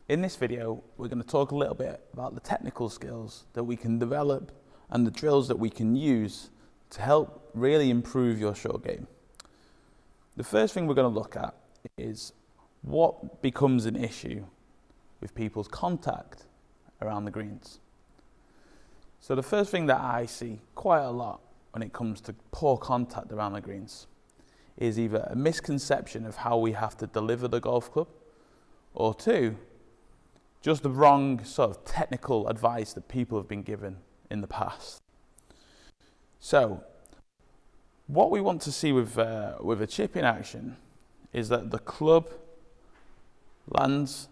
In this video, we're going to talk a little bit about the technical skills that we can develop and the drills that we can use to help really improve your short game. The first thing we're going to look at is what becomes an issue with people's contact around the greens. So the first thing that I see quite a lot when it comes to poor contact around the greens is either a misconception of how we have to deliver the golf club, or two, just the wrong sort of technical advice that people have been given in the past. So what we want to see with a chip in action is that the club lands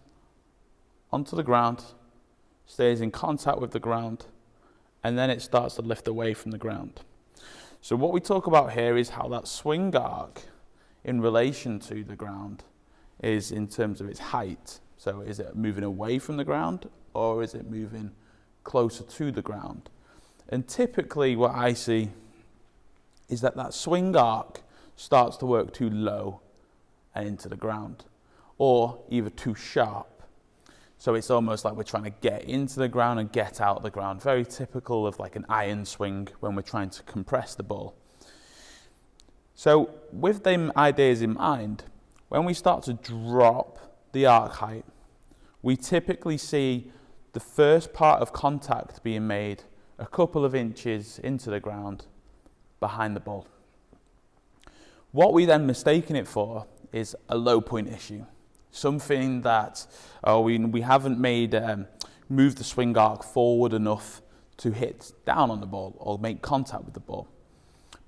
onto the ground, stays in contact with the ground, and then it starts to lift away from the ground. So what we talk about here is how that swing arc in relation to the ground is in terms of its height. So is it moving away from the ground or is it moving closer to the ground? And typically what I see is that that swing arc starts to work too low and into the ground, or either too sharp. So it's almost like we're trying to get into the ground and get out of the ground. Very typical of like an iron swing when we're trying to compress the ball. So with them ideas in mind, when we start to drop the arc height, we typically see the first part of contact being made a couple of inches into the ground behind the ball. What we then mistaken it for is a low point issue. Something that we haven't moved the swing arc forward enough to hit down on the ball or make contact with the ball.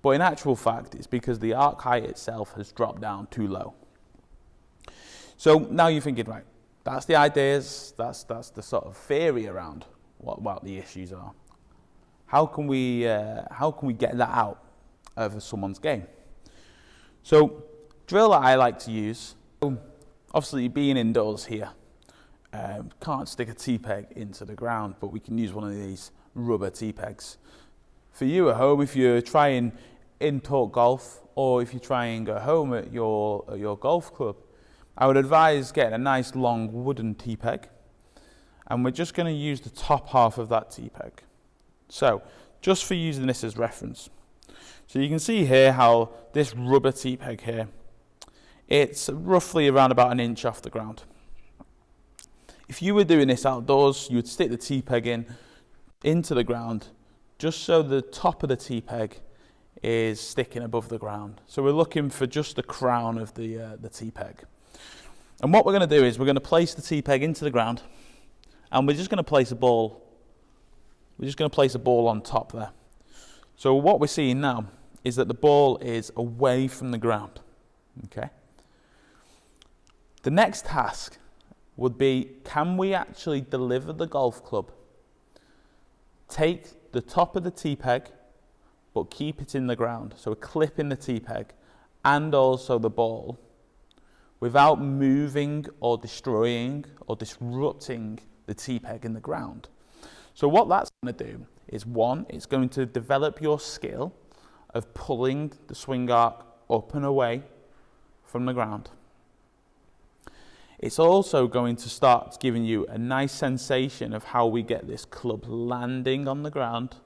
But in actual fact, it's because the arc height itself has dropped down too low. So now you're thinking, right, that's the ideas, that's the sort of theory around what the issues are. How can we get that out of someone's game? So drill that I like to use. Obviously, being indoors here, can't stick a T-peg into the ground, but we can use one of these rubber T-pegs. For you at home, if you're trying in-talk golf, or if you're trying at home at your golf club, I would advise getting a nice long wooden T-peg, and we're just going to use the top half of that T-peg. So, just for using this as reference. So you can see here how this rubber T-peg here, it's roughly around about an inch off the ground. If you were doing this outdoors, you would stick the T-peg into the ground, just so the top of the T-peg is sticking above the ground. So we're looking for just the crown of the T-peg. And what we're going to do is we're going to place the T-peg into the ground, and we're just going to place a ball. We're just going to place a ball on top there. So what we're seeing now is that the ball is away from the ground. Okay. The next task would be, can we actually deliver the golf club, take the top of the T-peg, but keep it in the ground, so a clip in the T-peg, and also the ball, without moving or destroying or disrupting the T-peg in the ground. So what that's going to do is, one, it's going to develop your skill of pulling the swing arc up and away from the ground. It's also going to start giving you a nice sensation of how we get this club landing on the ground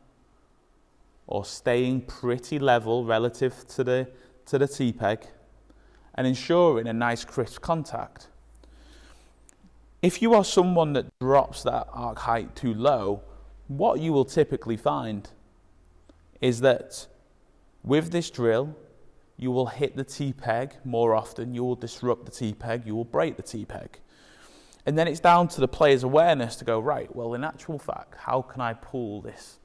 or staying pretty level relative to the T-peg and ensuring a nice crisp contact. If you are someone that drops that arc height too low, what you will typically find is that with this drill, you will hit the T-peg more often, you will disrupt the T-peg, you will break the T-peg. And then it's down to the player's awareness to go, right, well, in actual fact, how can I pull this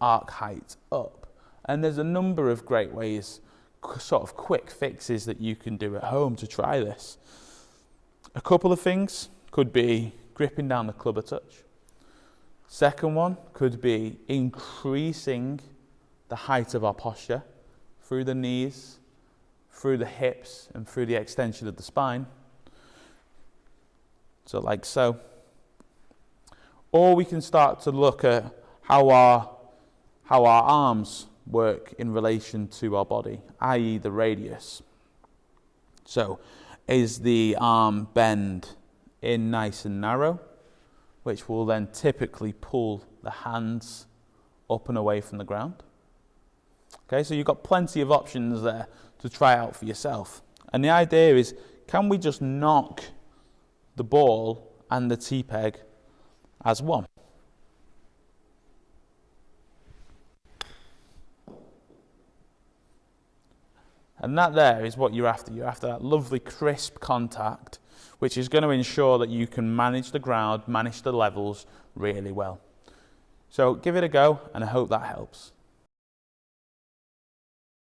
arc height up? And there's a number of great ways, sort of quick fixes that you can do at home to try this. A couple of things could be gripping down the club a touch. Second one could be increasing the height of our posture through the knees, through the hips, and through the extension of the spine. So like so. Or we can start to look at how our arms work in relation to our body, i.e. the radius. So is the arm bend in nice and narrow, which will then typically pull the hands up and away from the ground. Okay, so you've got plenty of options there to try out for yourself. And the idea is, can we just knock the ball and the tee peg as one? And that there is what you're after. You're after that lovely crisp contact, which is going to ensure that you can manage the ground, manage the levels really well. So give it a go, and I hope that helps.